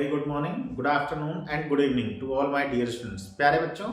Very good morning, good afternoon and good evening to all my dear students. प्यारे बच्चों,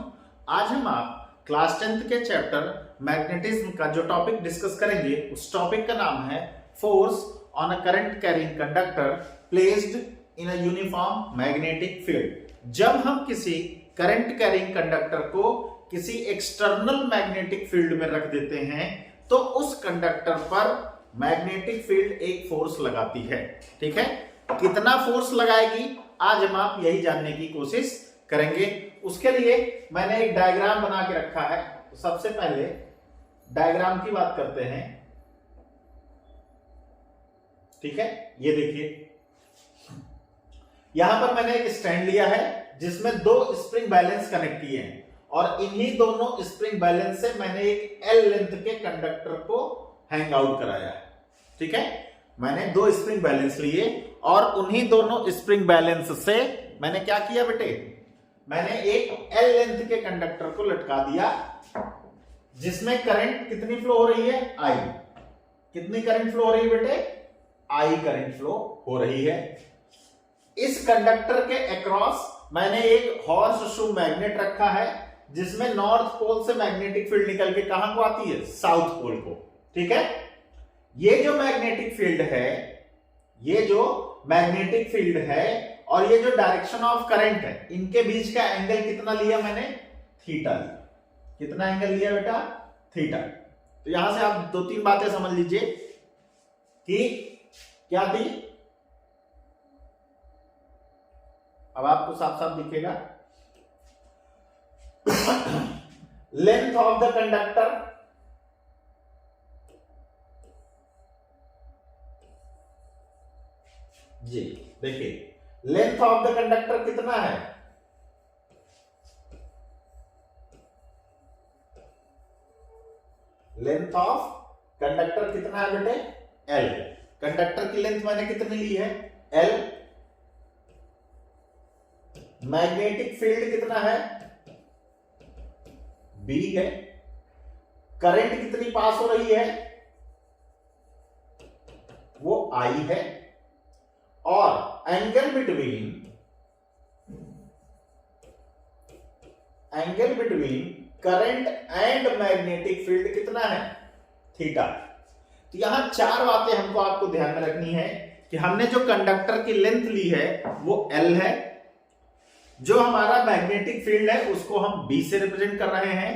आज हम आप क्लास 10th के चैप्टर मैग्नेटिज्म का जो टॉपिक डिस्कस करेंगे उस टॉपिक का नाम है force on a current carrying conductor placed in a uniform magnetic field. जब हम किसी करंट कैरिंग कंडक्टर को किसी एक्सटर्नल मैग्नेटिक फील्ड में रख देते हैं तो उस कंडक्टर पर मैग्नेटिक फील्ड एक फोर्स लगाती है। ठीक है, कितना फोर्स लगाएगी आज हम आप यही जानने की कोशिश करेंगे। उसके लिए मैंने एक डायग्राम बना के रखा है। तो सबसे पहले डायग्राम की बात करते हैं। ठीक है, ये देखिए, यहां पर मैंने एक स्टैंड लिया है जिसमें दो स्प्रिंग बैलेंस कनेक्ट किए हैं और इन्हीं दोनों स्प्रिंग बैलेंस से मैंने एक एल लेंथ के कंडक्टर को हैंग आउट कराया है। ठीक है, मैंने दो स्प्रिंग बैलेंस लिए और उन्हीं दोनों स्प्रिंग बैलेंस से मैंने क्या किया बेटे, मैंने एक एल लेंथ के कंडक्टर को लटका दिया जिसमें करंट कितनी फ्लो हो रही है, आई। कितनी करंट फ्लो हो रही है बेटे, आई करंट फ्लो हो रही है। इस कंडक्टर के अक्रॉस मैंने एक हॉर्स शू मैग्नेट रखा है जिसमें नॉर्थ पोल से मैग्नेटिक फील्ड निकल के कहां को आती है, साउथ पोल को। ठीक है, ये जो मैग्नेटिक फील्ड है, ये जो मैग्नेटिक फील्ड है और ये जो डायरेक्शन ऑफ करंट है, इनके बीच का एंगल कितना लिया मैंने, थीटा लिया। कितना एंगल लिया बेटा, थीटा। तो यहां से आप दो तीन बातें समझ लीजिए कि क्या थी, अब आपको साफ साफ दिखेगा। लेंथ ऑफ द कंडक्टर जी, देखिए लेंथ ऑफ द कंडक्टर कितना है, लेंथ ऑफ कंडक्टर कितना है बेटे, एल। कंडक्टर की लेंथ मैंने कितनी ली है, एल। मैग्नेटिक फील्ड कितना है, बी है। करंट कितनी पास हो रही है, वो आई है। और angle between current and magnetic field कितना है, थीटा। तो यहां चार बातें हमको आपको ध्यान में रखनी है कि हमने जो कंडक्टर की लेंथ ली है वो एल है, जो हमारा मैग्नेटिक फील्ड है उसको हम बी से रिप्रेजेंट कर रहे हैं,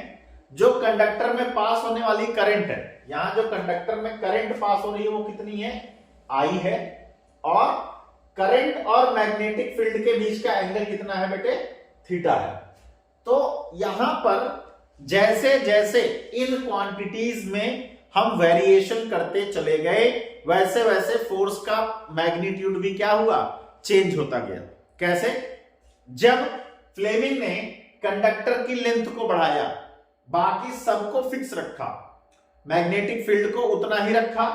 जो कंडक्टर में पास होने वाली करंट है, यहां जो कंडक्टर में करंट पास हो रही है वो कितनी है, आई है। और करंट और मैग्नेटिक फील्ड के बीच का एंगल कितना है बेटे, थीटा है। तो यहां पर जैसे जैसे इन क्वांटिटीज में हम वेरिएशन करते चले गए वैसे वैसे फोर्स का मैग्नीट्यूड भी क्या हुआ, चेंज होता गया। कैसे, जब फ्लेमिंग ने कंडक्टर की लेंथ को बढ़ाया, बाकी सबको फिक्स रखा, मैग्नेटिक फील्ड को उतना ही रखा,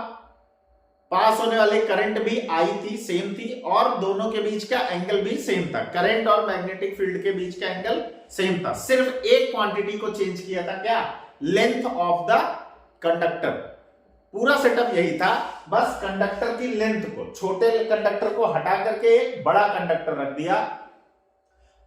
पास होने वाले करंट भी आई थी, सेम थी, और दोनों के बीच का एंगल भी सेम था। करंट और मैग्नेटिक फील्ड के बीच का एंगल सेम था, सिर्फ एक क्वांटिटी को चेंज किया था, क्या, लेंथ ऑफ द कंडक्टर। पूरा सेटअप यही था, बस कंडक्टर की लेंथ को, छोटे कंडक्टर को हटा करके एक बड़ा कंडक्टर रख दिया।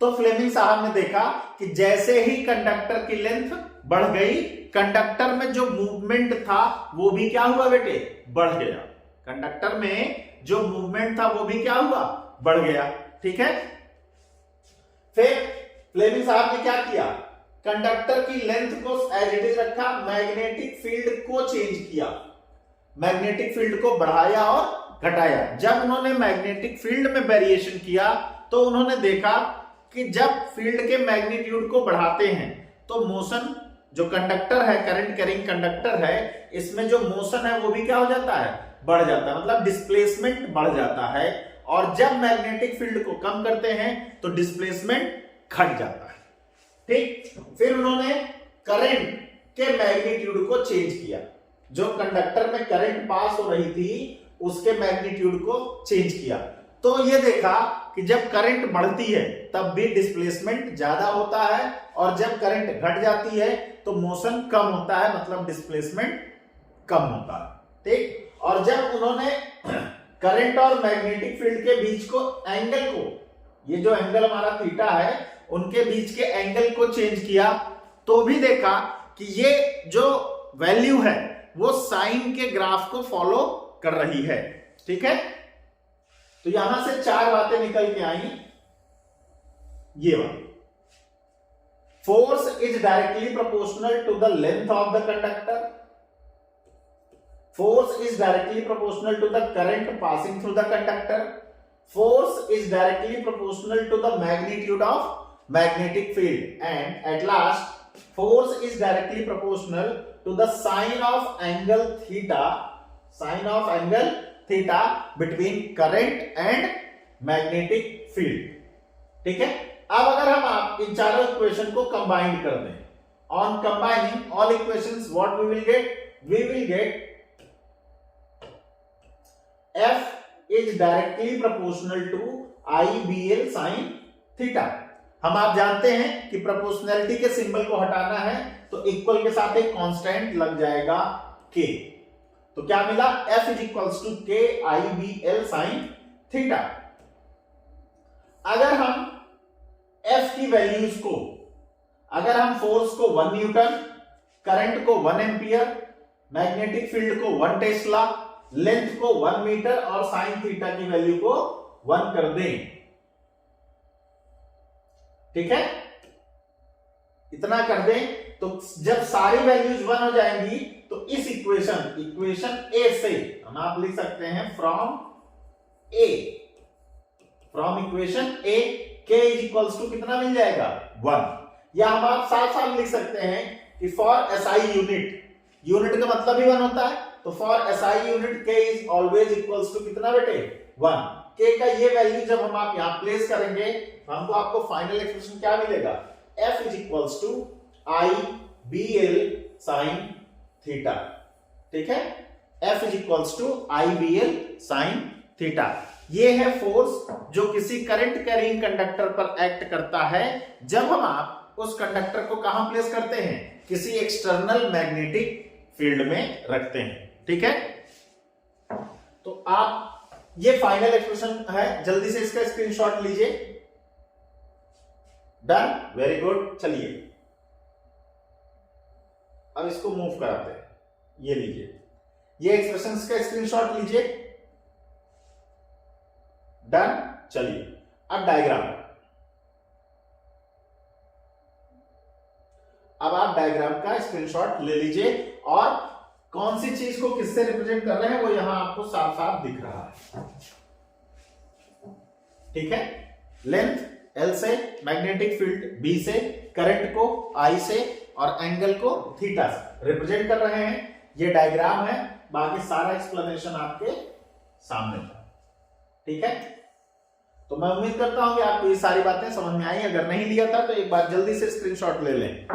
तो फ्लेमिंग साहब ने देखा कि जैसे ही कंडक्टर की लेंथ बढ़ गई, कंडक्टर में जो मूवमेंट था वो भी क्या हुआ बेटे, बढ़ गया। कंडक्टर में जो मूवमेंट था वो भी क्या हुआ, बढ़ गया। ठीक है, फिर फ्लेमिंग साहब ने क्या किया, कंडक्टर की लेंथ को एज इट इज रखा, मैग्नेटिक फील्ड को चेंज किया, मैग्नेटिक फील्ड को बढ़ाया और घटाया। जब उन्होंने मैग्नेटिक फील्ड में वेरिएशन किया तो उन्होंने देखा कि जब फील्ड के मैग्नीट्यूड को बढ़ाते हैं तो मोशन, जो कंडक्टर है, करंट कैरिंग कंडक्टर है, इसमें जो मोशन है वो भी क्या हो जाता है, बढ़ जाता है, मतलब डिस्प्लेसमेंट बढ़ जाता है। और जब मैग्नेटिक फील्ड को कम करते हैं तो डिस्प्लेसमेंट घट जाता है। ठीक, फिर उन्होंने करंट के मैग्नीट्यूड को चेंज किया, जो कंडक्टर में करंट पास हो रही थी उसके मैग्नीट्यूड को चेंज किया। तो ये देखा कि जब करंट बढ़ती है तब भी डिस्प्लेसमेंट ज्यादा होता है और जब करंट घट जाती है तो मोशन कम होता है, मतलब डिस्प्लेसमेंट कम होता है। ठीक, और जब उन्होंने करंट और मैग्नेटिक फील्ड के बीच को एंगल को ये जो एंगल हमारा थीटा है उनके बीच के एंगल को चेंज किया तो भी देखा कि ये जो वैल्यू है वो साइन के ग्राफ को फॉलो कर रही है। ठीक है, तो यहां से 4 बातें निकल के आई। ये बात, force is directly proportional to the length of the conductor. Force is directly proportional to the current passing through the conductor. Force is directly proportional to the magnitude of magnetic field. And at last, force is directly proportional to the sine of angle theta between current and magnetic field. ठीक है, अब अगर हम आप इन चारों equation को combine कर दें, on combining all equations what we will get F is directly proportional to IBL sin theta. हम आप जानते हैं कि प्रोपोर्शनैलिटी के सिंबल को हटाना है तो इक्वल के साथ एक कांस्टेंट लग जाएगा K। तो क्या मिला, F is equals to K IBL sin theta. अगर हम F की वैल्यूज को, अगर हम फोर्स को 1 न्यूटन, करंट को 1 एम्पियर, मैग्नेटिक फील्ड को 1 टेस्ला, लेंथ को 1 मीटर और साइन थीटा की वैल्यू को 1 कर दें, ठीक है, इतना कर दें तो जब सारी वैल्यूज 1 हो जाएंगी तो इस इक्वेशन ए से हम आप लिख सकते हैं from equation A K is equals to कितना मिल जाएगा 1। या हम आप साथ लिख सकते हैं कि फॉर SI यूनिट का मतलब ही 1 होता है, तो for SI unit K is always equals to कितना बेटे 1। K का ये वैल्यू जब हम आप यहां प्लेस करेंगे तो हमको आपको फाइनल एक्सप्रेशन क्या मिलेगा, F is equals to IBL sin theta. ठीक है, F is equals to IBL sin theta. ये है फोर्स जो किसी करंट कैरिंग कंडक्टर पर एक्ट करता है जब हम आप उस कंडक्टर को कहां प्लेस करते हैं, किसी एक्सटर्नल मैग्नेटिक फील्ड में रखते हैं। ठीक है, तो आप ये फाइनल एक्सप्रेशन है, जल्दी से इसका स्क्रीनशॉट लीजिए। Done, very good. चलिए अब इसको मूव कराते हैं, ये लीजिए, ये एक्सप्रेशंस का स्क्रीनशॉट लीजिए। डन, चलिए अब डायग्राम, अब आप डायग्राम का स्क्रीनशॉट ले लीजिए और कौन सी चीज को किससे रिप्रेजेंट कर रहे हैं वो यहां आपको साफ साफ दिख रहा है। ठीक है, लेंथ L से, मैग्नेटिक फील्ड B से, करंट को I से और एंगल को थीटा से रिप्रेजेंट कर रहे हैं। ये डायग्राम है, बाकी सारा एक्सप्लेनेशन आपके सामने था। ठीक है, तो मैं उम्मीद करता हूं कि आपको ये सारी बातें समझ में आई। अगर नहीं लिया था तो एक बार जल्दी से स्क्रीनशॉट ले लें।